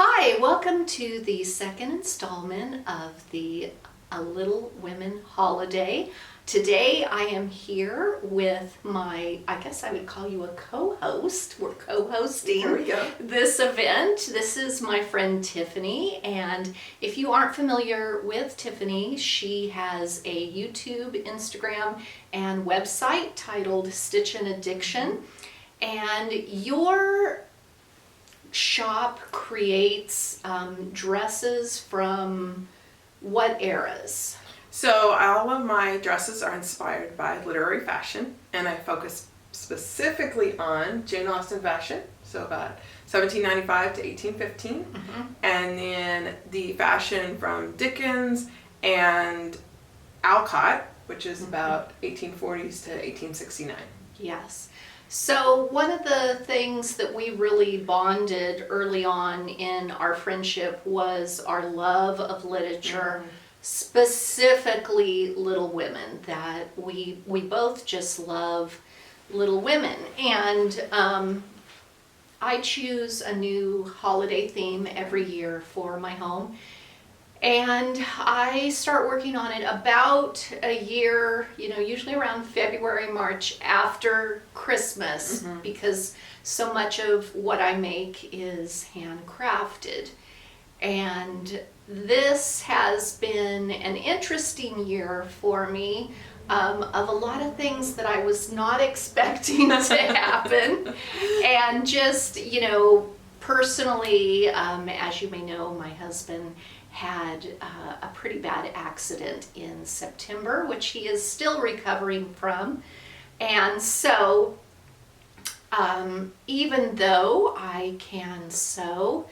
Hi, welcome to the second installment of the A Little Women Holiday. Today I am here with my, I guess I would call you a co-host. We're co-hosting There we go. this event. This is my friend Tiffany, and if you aren't familiar with Tiffany, she has a YouTube, Instagram, and website titled Stitchin Addiction. And your shop creates dresses from what eras? So all of my dresses are inspired by literary fashion, and I focus specifically on Jane Austen fashion, so about 1795 to 1815, and then the fashion from Dickens and Alcott, which is about 1840s to 1869. Yes. So one of the things that we really bonded early on in our friendship was our love of literature, specifically Little Women, that we both just love Little Women. And I choose a new holiday theme every year for my home. And I start working on it about a year, usually around February, March, after Christmas, because so much of what I make is handcrafted. And this has been an interesting year for me, of a lot of things that I was not expecting to happen. And just, personally, as you may know, my husband had a pretty bad accident in September, which he is still recovering from. And so even though I can sew,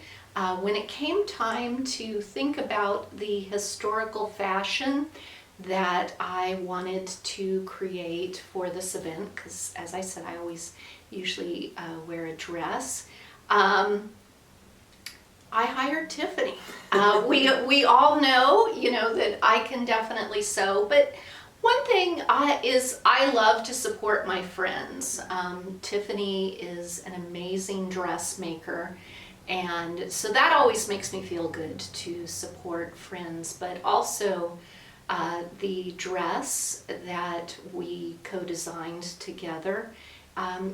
when it came time to think about the historical fashion that I wanted to create for this event, because as I said, I always usually wear a dress, I hired Tiffany. We all know, that I can definitely sew, but one thing is I love to support my friends. Tiffany is an amazing dressmaker, and so that always makes me feel good to support friends, but also the dress that we co-designed together.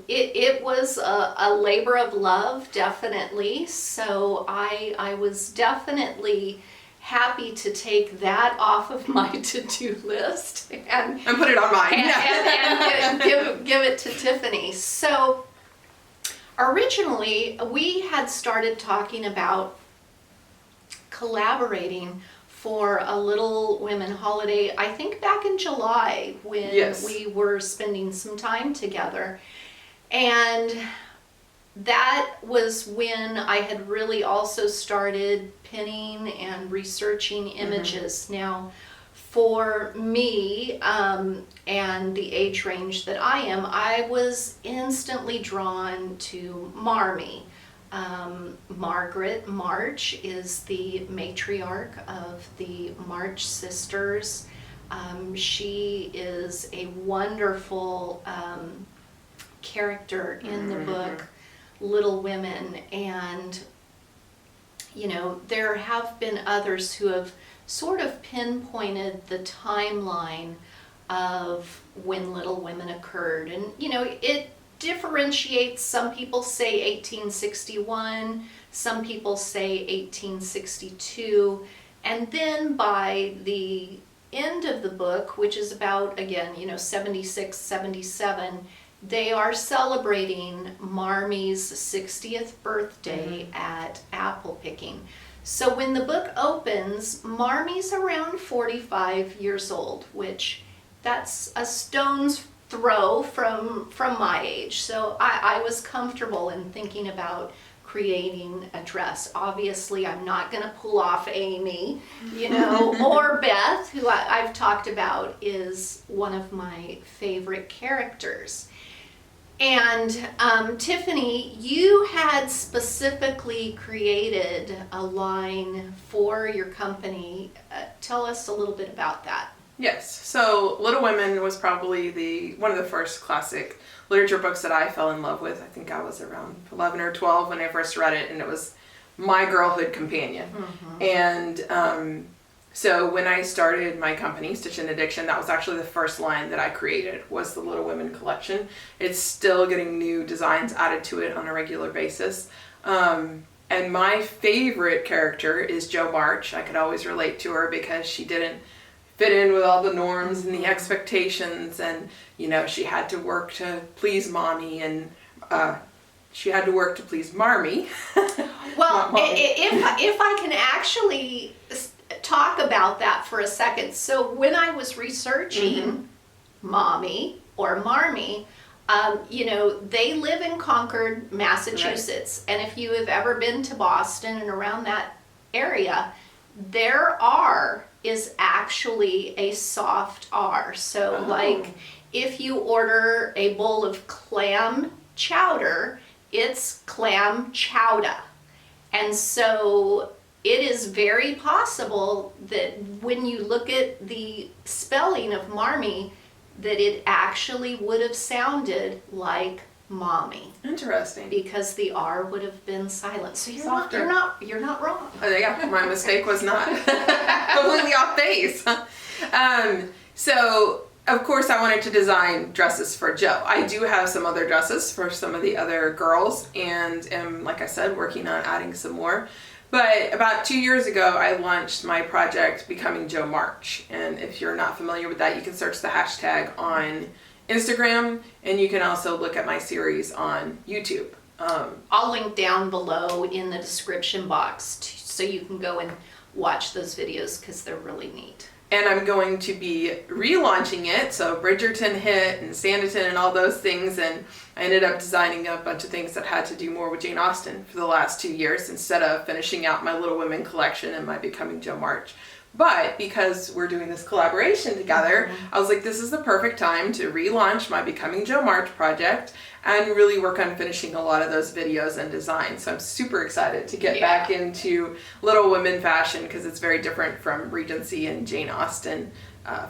It was a labor of love, definitely. So I was definitely happy to take that off of my to-do list and put it on mine. and give it to Tiffany. So originally we had started talking about collaborating for a Little Women holiday, I think back in July when we were spending some time together. And that was when I had really also started pinning and researching images. Now, for me, and the age range that I was instantly drawn to Marmee. March is the matriarch of the March sisters. She is a wonderful character in the book Little Women, and there have been others who have sort of pinpointed the timeline of when Little Women occurred, and it differentiates. Some people say 1861, some people say 1862, and then by the end of the book, which is about, again, 76, 77, they are celebrating Marmee's 60th birthday at apple picking. So when the book opens, Marmee's around 45 years old, which that's a stone's throw from my age. So I was comfortable in thinking about creating a dress. Obviously, I'm not going to pull off Amy, or Beth, who I've talked about is one of my favorite characters. And Tiffany, you had specifically created a line for your company. Tell us a little bit about that. Yes. So Little Women was probably one of the first classic literature books that I fell in love with. I think I was around 11 or 12 when I first read it, and it was my girlhood companion. And so when I started my company, Stitchin Addiction, that was actually the first line that I created, was the Little Women collection. It's still getting new designs added to it on a regular basis. And my favorite character is Jo March. I could always relate to her because she didn't fit in with all the norms and the expectations, and you know, she had to work to please mommy, and she had to work to please Marmee. Well, if I can actually talk about that for a second. So when I was researching Mommy or Marmee, you know, they live in Concord, Massachusetts. Right. And if you have ever been to Boston and around that area, their R is actually a soft R. So like if you order a bowl of clam chowder, it's clam chowda. And so it is very possible that when you look at the spelling of Marmee, that it actually would have sounded like mommy. Interesting. Because the R would have been silent. So you're not wrong. Yeah, my mistake was not completely off base. So of course I wanted to design dresses for Jo. I do have some other dresses for some of the other girls, and am, like I said, working on adding some more. But about 2 years ago, I launched my project, Becoming Jo March. And if you're not familiar with that, you can search the hashtag on Instagram, and you can also look at my series on YouTube. I'll link down below in the description box so you can go and watch those videos because they're really neat. And I'm going to be relaunching it, so Bridgerton hit and Sanditon and all those things, and I ended up designing a bunch of things that had to do more with Jane Austen for the last 2 years instead of finishing out my Little Women collection and my Becoming Jo March. But because we're doing this collaboration together, I was like, this is the perfect time to relaunch my Becoming Jo March project and really work on finishing a lot of those videos and designs. So I'm super excited to get back into Little Women fashion because it's very different from Regency and Jane Austen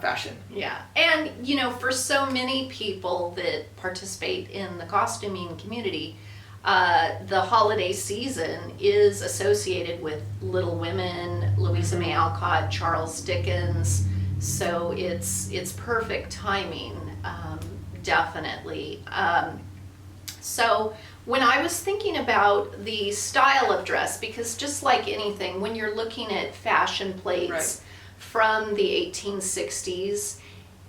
fashion. Yeah, and you know, for so many people that participate in the costuming community, the holiday season is associated with Little Women, Louisa May Alcott, Charles Dickens, so it's perfect timing, definitely. So when I was thinking about the style of dress, because just like anything, when you're looking at fashion plates from the 1860s,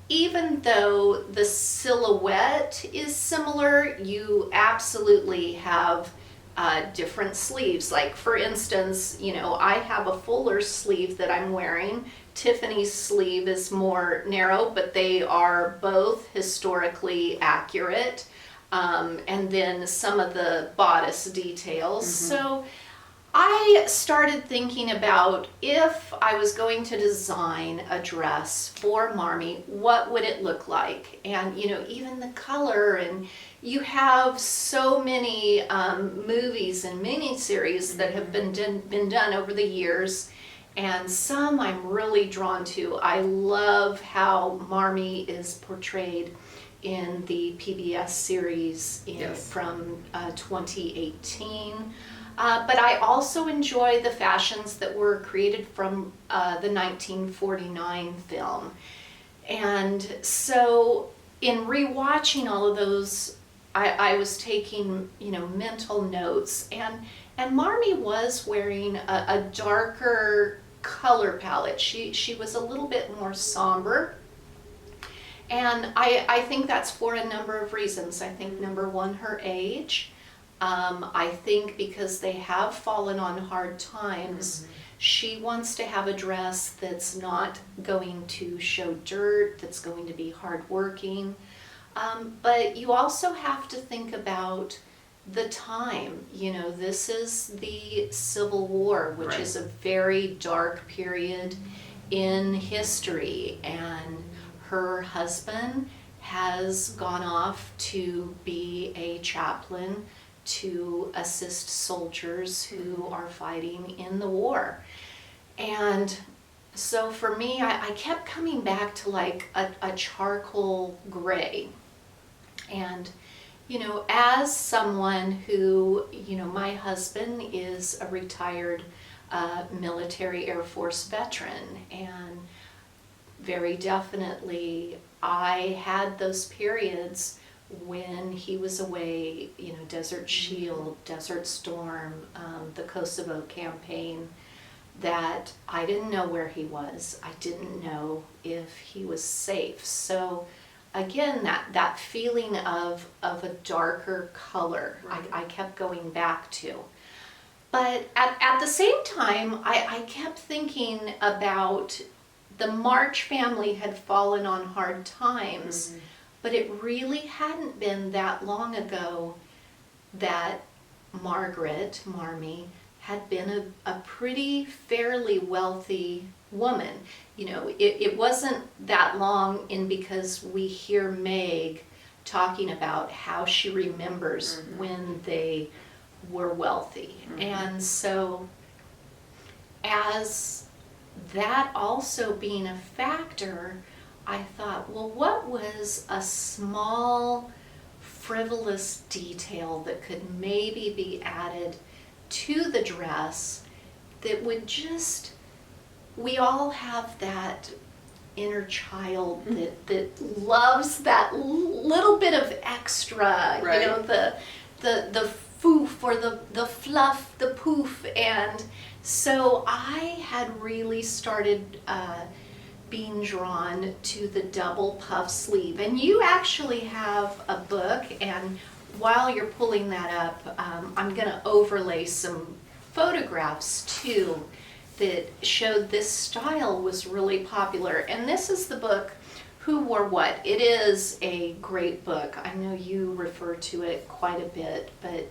even though the silhouette is similar, you absolutely have different sleeves. Like for instance, you know, I have a fuller sleeve that I'm wearing. Tiffany's sleeve is more narrow, but they are both historically accurate. And then some of the bodice details. So I started thinking about if I was going to design a dress for Marmee, what would it look like? And you know, even the color, and you have so many movies and miniseries that have been done over the years, and some I'm really drawn to. I love how Marmee is portrayed in the PBS series from 2018. But I also enjoy the fashions that were created from the 1949 film. And so in rewatching all of those, I was taking, you know, mental notes, and Marmee was wearing a darker color palette. She was a little bit more somber. And I think that's for a number of reasons. I think number one, her age. I think because they have fallen on hard times, she wants to have a dress that's not going to show dirt, that's going to be hardworking. But you also have to think about the time. You know, this is the Civil War, which is a very dark period in history, and her husband has gone off to be a chaplain to assist soldiers who are fighting in the war. And so for me, I kept coming back to like a charcoal gray. And You know, as someone who, you know, my husband is a retired military Air Force veteran, and very definitely I had those periods when he was away, you know, Desert Shield, Desert Storm, the Kosovo campaign, that I didn't know where he was. I didn't know if he was safe. So again, that feeling of a darker color, Right. I kept going back to. But at the same time, I kept thinking about the March family had fallen on hard times, but it really hadn't been that long ago that Marmee, had been a pretty fairly wealthy woman. You know, it wasn't that long in because we hear Meg talking about how she remembers when they were wealthy. And so as that also being a factor, I thought, well, what was a small frivolous detail that could maybe be added to the dress that would just, we all have that inner child that loves that little bit of extra, Right. you know, the foof or the fluff, the poof. And so I had really started being drawn to the double puff sleeve. And you actually have a book, and while you're pulling that up, I'm going to overlay some photographs too that showed this style was really popular. And this is the book, Who Wore What. It is a great book. I know you refer to it quite a bit, but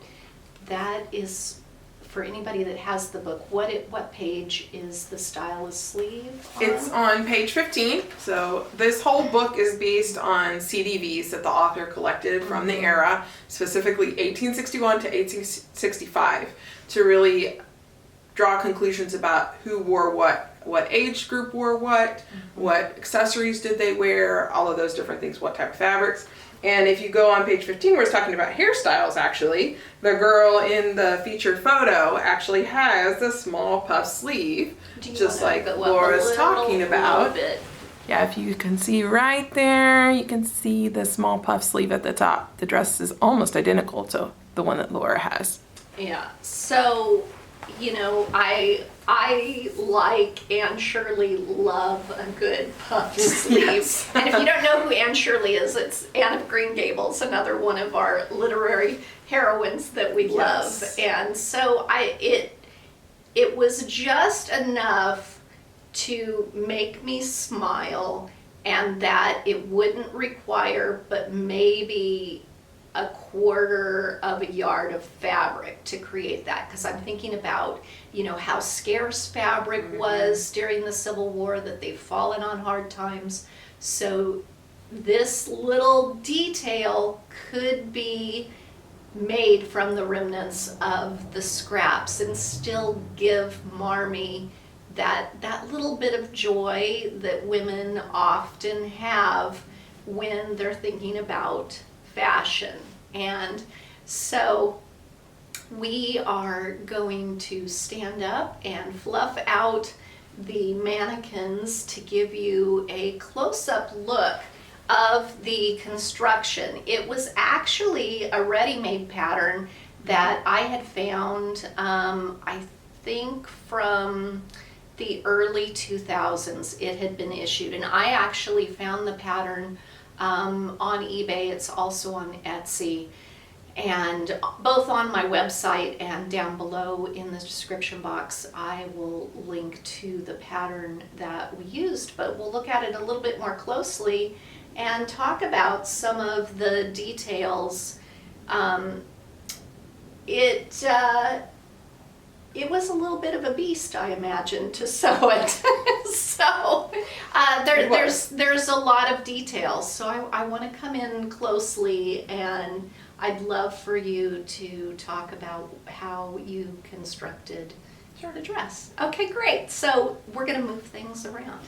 that is, for anybody that has the book, what page is the stylus sleeve on? It's on page 15. So this whole book is based on CDVs that the author collected from the era, specifically 1861 to 1865, to really draw conclusions about who wore what age group wore what accessories did they wear, all of those different things, what type of fabrics. And if you go on page 15 where it's talking about hairstyles, actually, the girl in the featured photo actually has a small puff sleeve, just like Laura's talking about. Yeah, if you can see right there, you can see the small puff sleeve at the top. The dress is almost identical to the one that Laura has. Yeah, so, you know, I like Anne Shirley love a good puff sleeve. Yes. And if you don't know who Anne Shirley is, it's Anne of Green Gables, another one of our literary heroines that we love. And so it was just enough to make me smile, and that it wouldn't require but maybe a quarter of a yard of fabric to create that, because I'm thinking about, you know, how scarce fabric was during the Civil War, that they've fallen on hard times. So this little detail could be made from the remnants of the scraps and still give Marmee that little bit of joy that women often have when they're thinking about fashion. And so we are going to stand up and fluff out the mannequins to give you a close-up look of the construction. It was actually a ready-made pattern that I had found, I think from the early 2000s it had been issued, and I actually found the pattern on eBay. It's also on Etsy, and both on my website and down below in the description box I will link to the pattern that we used. But we'll look at it a little bit more closely and talk about some of the details. It was a little bit of a beast, I imagine, to sew it. So there's a lot of details. So I want to come in closely, and I'd love for you to talk about how you constructed the dress. Okay, great. So we're going to move things around.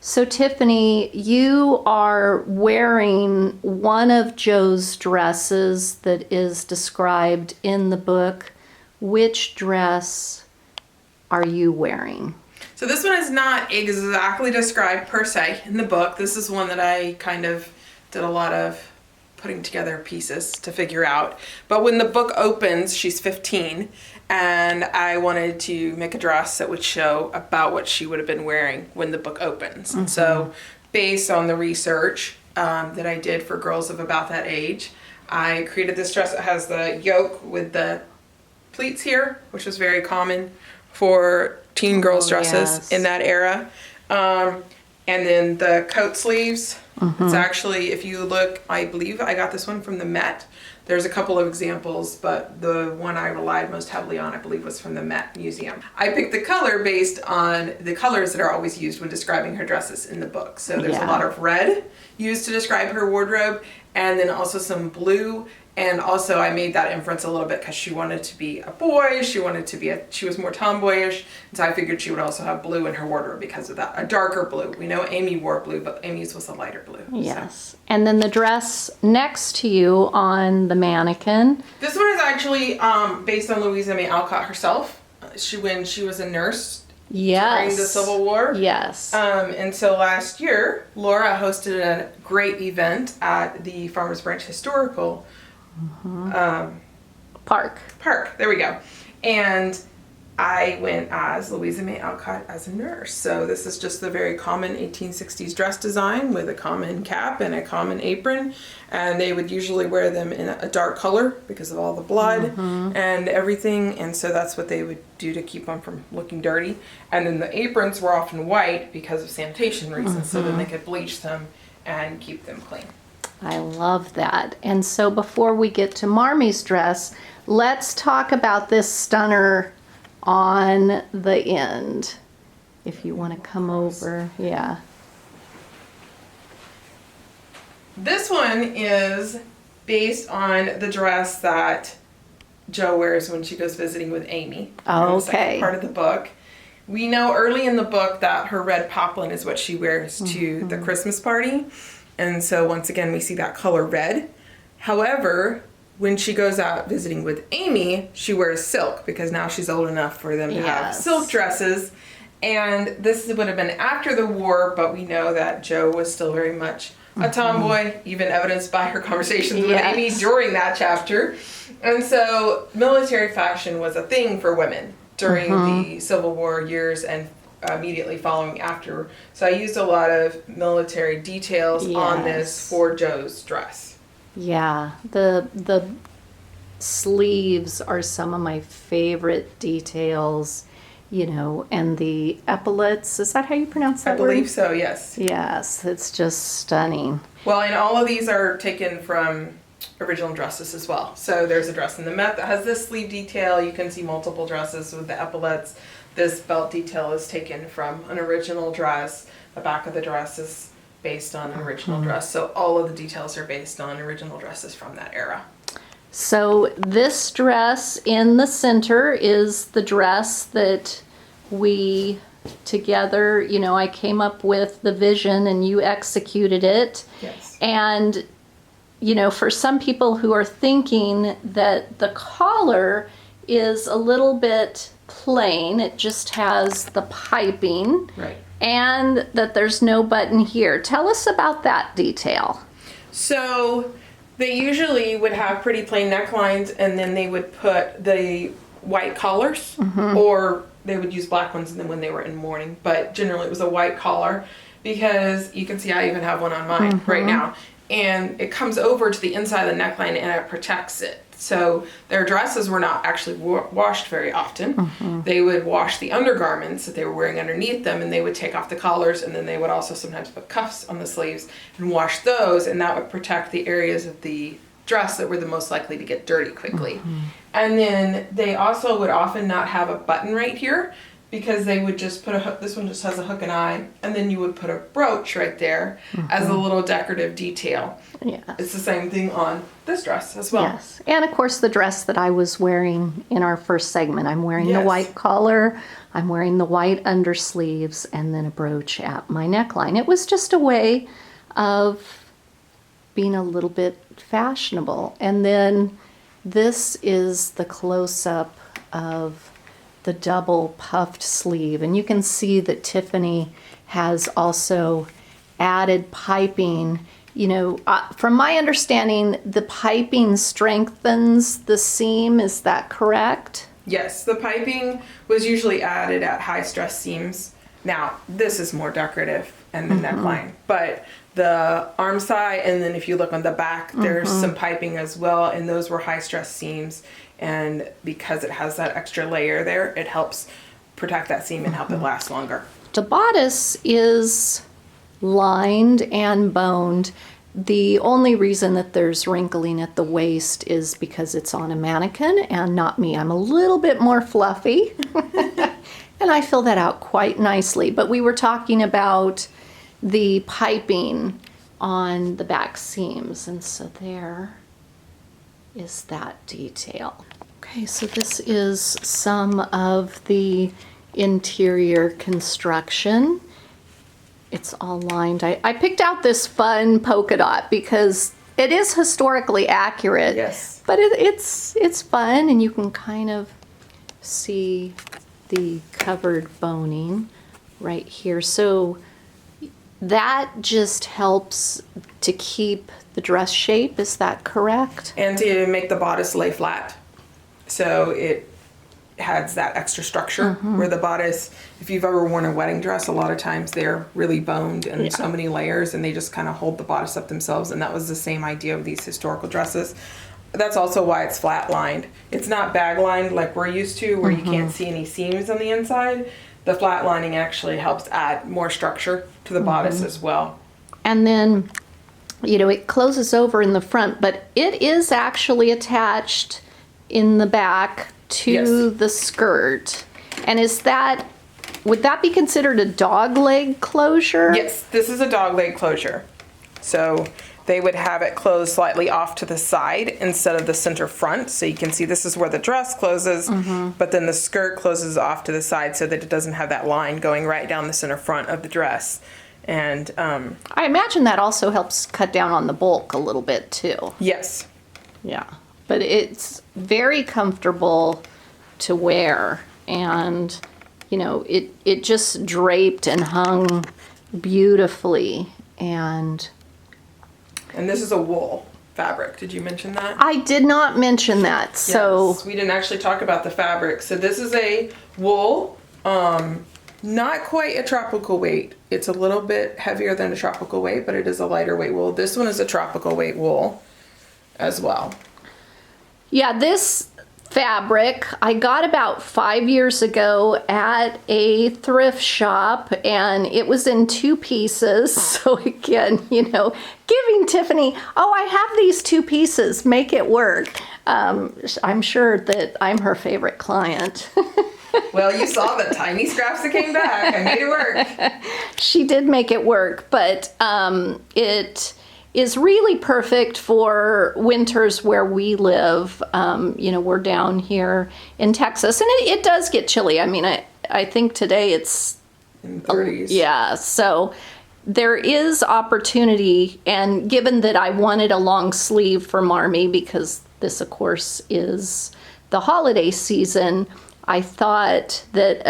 So Tiffany, you are wearing one of Joe's dresses that is described in the book. Which dress are you wearing? So this one is not exactly described per se in the book. This is one that I kind of did a lot of putting together pieces to figure out. But when the book opens, she's 15, and I wanted to make a dress that would show about what she would have been wearing when the book opens. And so based on the research that I did for girls of about that age, I created this dress that has the yoke with the pleats here, which was very common for teen girls' dresses in that era. And then the coat sleeves. It's actually, if you look, I believe I got this one from the Met. There's a couple of examples, but the one I relied most heavily on, I believe, was from the Met Museum. I picked the color based on the colors that are always used when describing her dresses in the book. So there's a lot of red used to describe her wardrobe, and then also some blue. And also I made that inference a little bit because she wanted to be a boy. She was more tomboyish. And so I figured she would also have blue in her wardrobe because of that. A darker blue. We know Amy wore blue, but Amy's was a lighter blue. Yes. So. And then the dress next to you on the mannequin. This one is actually based on Louisa May Alcott herself. When she was a nurse during the Civil War. Yes. And so last year, Laura hosted a great event at the Farmers Branch Historical Park. There we go. And I went as Louisa May Alcott as a nurse. So this is just the very common 1860s dress design with a common cap and a common apron. And they would usually wear them in a dark color because of all the blood and everything. And so that's what they would do to keep them from looking dirty. And then the aprons were often white because of sanitation reasons. So then they could bleach them and keep them clean. I love that. And so before we get to Marmee's dress, let's talk about this stunner on the end. If you want to come over, yeah. This one is based on the dress that Jo wears when she goes visiting with Amy. Oh, the second part of the book. We know early in the book that her red poplin is what she wears to the Christmas party. And so once again, we see that color red. However, when she goes out visiting with Amy, she wears silk because now she's old enough for them to have silk dresses. And this would have been after the war, but we know that Jo was still very much a tomboy, even evidenced by her conversations with Amy during that chapter. And so military fashion was a thing for women during the Civil War years and immediately following after. So I used a lot of military details on this for Jo's dress. Yeah, the sleeves are some of my favorite details, you know, and the epaulets. Is that how you pronounce that word? I believe so, yes. Yes, it's just stunning. Well, and all of these are taken from original dresses as well. So there's a dress in the Met that has this sleeve detail. You can see multiple dresses with the epaulets. This belt detail is taken from an original dress. The back of the dress is based on an original dress. So all of the details are based on original dresses from that era. So this dress in the center is the dress that we together, you know, I came up with the vision and you executed it. Yes. And, you know, for some people who are thinking that the collar is a little bit plain, it just has the piping. Right. And that there's no button here. Tell us about that detail. So they usually would have pretty plain necklines and then they would put the white collars or they would use black ones and then when they were in mourning. But generally it was a white collar because you can see I even have one on mine right now. And it comes over to the inside of the neckline and it protects it. So their dresses were not actually washed very often. They would wash the undergarments that they were wearing underneath them and they would take off the collars and then they would also sometimes put cuffs on the sleeves and wash those and that would protect the areas of the dress that were the most likely to get dirty quickly. And then they also would often not have a button right here because they would just put a hook. This one just has a hook and eye, and then you would put a brooch right there as a little decorative detail. Yes. It's the same thing on this dress as well. Yes. And of course the dress that I was wearing in our first segment, I'm wearing the Yes. white collar, I'm wearing the white undersleeves, and then a brooch at my neckline. It was just a way of being a little bit fashionable. And then this is the close-up of the double puffed sleeve, and you can see that Tiffany has also added piping. You know, from my understanding, the piping strengthens the seam. Is that correct? Yes, the piping was usually added at high stress seams. Now, this is more decorative and the neckline, but the arm side, and then if you look on the back, there's some piping as well, and those were high stress seams. And because it has that extra layer there, it helps protect that seam and help it last longer. The bodice is lined and boned. The only reason that there's wrinkling at the waist is because it's on a mannequin and not me. I'm a little bit more fluffy and I fill that out quite nicely. But we were talking about the piping on the back seams, and so there is that detail. Okay, so this is some of the interior construction. It's all lined. I picked out this fun polka dot because it is historically accurate. Yes. But it's fun, and you can kind of see the covered boning right here. So that just helps to keep the dress shape. Is that correct? And to make the bodice lay flat. So it has that extra structure where the bodice, if you've ever worn a wedding dress, a lot of times they're really boned and so many layers, and they just kind of hold the bodice up themselves. And that was the same idea of these historical dresses. That's also why it's flat lined. It's not bag lined like we're used to, where you can't see any seams on the inside. The flat lining actually helps add more structure to the bodice as well. And then, you know, it closes over in the front, but it is actually attached in the back to the skirt. And would that be considered a dog leg closure? Yes, this is a dog leg closure. So they would have it closed slightly off to the side instead of the center front. So you can see this is where the dress closes, but then the skirt closes off to the side so that it doesn't have that line going right down the center front of the dress. And I imagine that also helps cut down on the bulk a little bit too. yes. Yeah. But it's very comfortable to wear, and you know, it just draped and hung beautifully. And this is a wool fabric. Did you mention that? I did not mention that. So yes, we didn't actually talk about the fabric. So this is a wool, not quite a tropical weight. It's a little bit heavier than a tropical weight, but it is a lighter weight wool. This one is a tropical weight wool as well. yeah, this fabric I got about 5 years ago at a thrift shop, and it was in 2 pieces. So again, you know, giving Tiffany, oh, I have these 2 pieces, make it work. I'm sure that I'm her favorite client. Well, you saw the tiny scraps that came back. I made it work. She did make it work, but it is really perfect for winters where we live. You know, we're down here in Texas, and it does get chilly. I mean, I think today it's In 30s. yeah, so there is opportunity, and given that I wanted a long sleeve for Marmee, because this, of course, is the holiday season, I thought that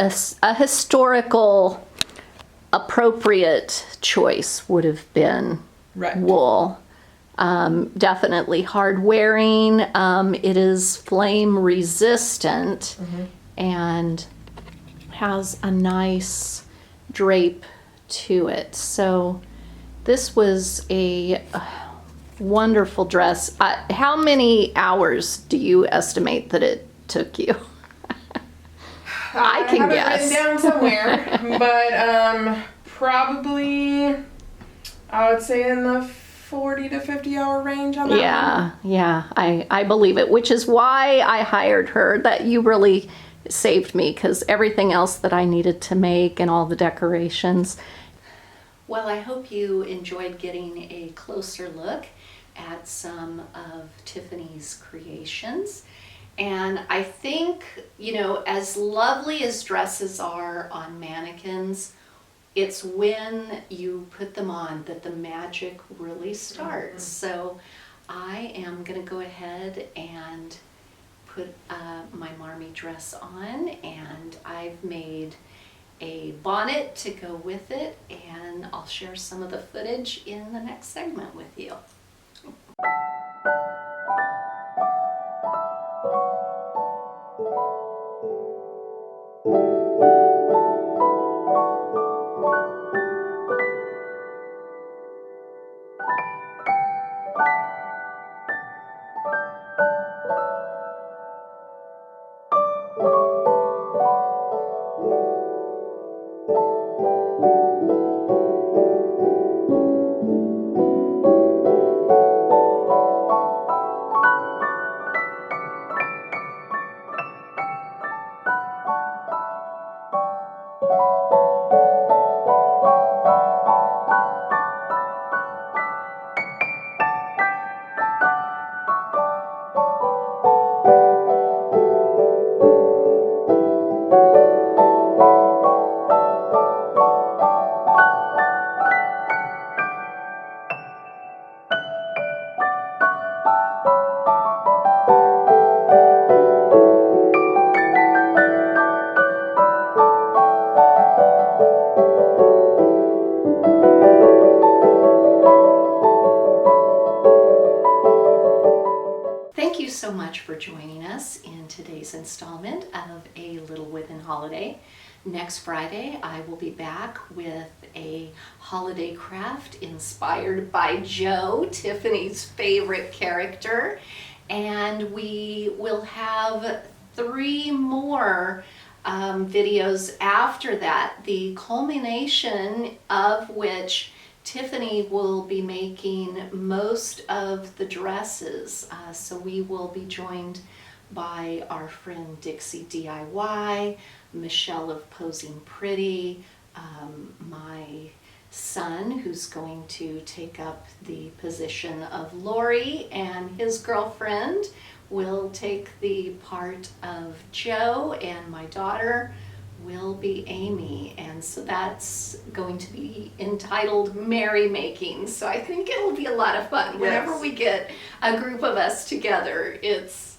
a historical appropriate choice would have been Right. wool. Definitely hard wearing. It is flame resistant and has a nice drape to it. So this was a wonderful dress. How many hours do you estimate that it took you? I can have guess. it written down somewhere, but probably I would say in the 40 to 50 hour range on that one. Yeah, I believe it, which is why I hired her. That you really saved me because everything else that I needed to make and all the decorations. Well, I hope you enjoyed getting a closer look at some of Tiffany's creations. And I think, you know, as lovely as dresses are on mannequins, it's when you put them on that the magic really starts. So I am going to go ahead and put my Marmee dress on, and I've made a bonnet to go with it, and I'll share some of the footage in the next segment with you. Thank you so much for joining us in today's installment of A Little Women Holiday. Next Friday, I will be back with a holiday craft inspired by Jo, Tiffany's favorite character. And we will have 3 more videos after that, the culmination of which Tiffany will be making most of the dresses, so we will be joined by our friend Dixie DIY, Michelle of Posing Pretty, my son who's going to take up the position of Lori, and his girlfriend will take the part of Jo, and my daughter will be Amy, and so that's going to be entitled Merry Making. So I think it'll be a lot of fun. Yes. Whenever we get a group of us together, it's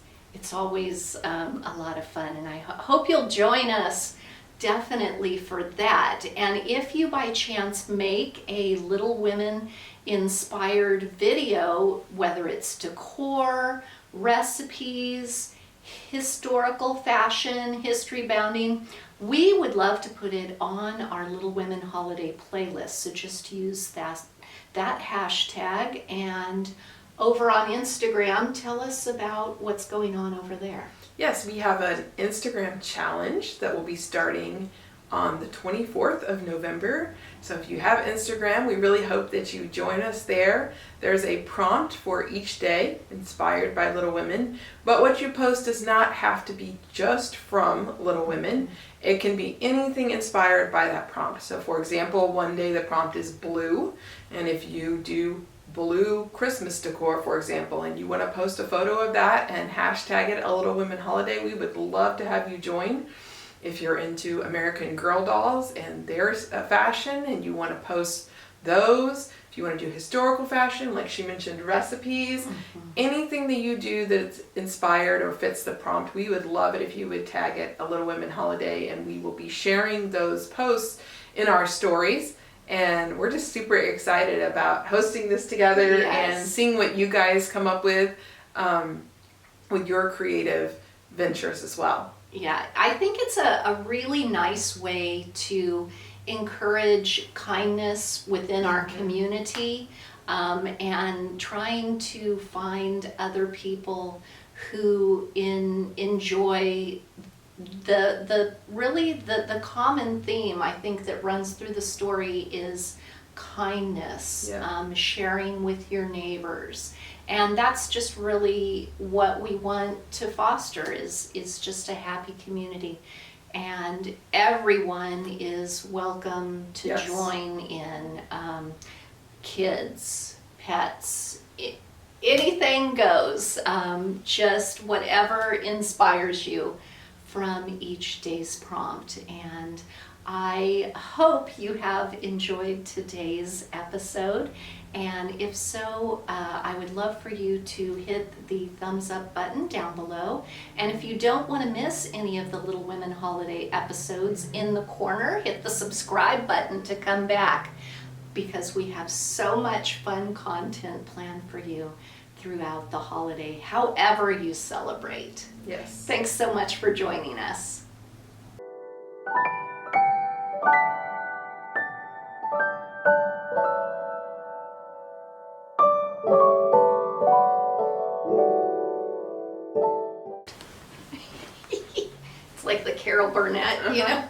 always a lot of fun, and I hope you'll join us definitely for that. And if you by chance make a Little Women inspired video, whether it's decor, recipes, historical fashion, history bounding, we would love to put it on our Little Women Holiday playlist. So just use that hashtag, and over on Instagram, tell us about what's going on over there. Yes, we have an Instagram challenge that will be starting on the 24th of November. So if you have Instagram, we really hope that you join us there. There's a prompt for each day inspired by Little Women, but what you post does not have to be just from Little Women. It can be anything inspired by that prompt. So for example, one day the prompt is blue, and if you do blue Christmas decor, for example, and you want to post a photo of that and hashtag it A Little Women Holiday, we would love to have you join. If you're into American Girl dolls and their fashion and you want to post those, if you want to do historical fashion, like she mentioned, recipes, anything that you do that's inspired or fits the prompt, we would love it if you would tag it A Little Women Holiday, and we will be sharing those posts in our stories. And we're just super excited about hosting this together. Yes. And seeing what you guys come up with your creative ventures as well. Yeah, I think it's a really nice way to encourage kindness within our community, and trying to find other people who enjoy the common theme, I think, that runs through the story is kindness, sharing with your neighbors. And that's just really what we want to foster is just a happy community. And everyone is welcome to Yes. join in. Kids, pets, anything goes. Just whatever inspires you from each day's prompt. And I hope you have enjoyed today's episode. And if so, I would love for you to hit the thumbs up button down below. And if you don't want to miss any of the Little Women Holiday episodes, in the corner, hit the subscribe button to come back, because we have so much fun content planned for you throughout the holiday, however you celebrate. Yes. Thanks so much for joining us. It's like the Carol Burnett, you know?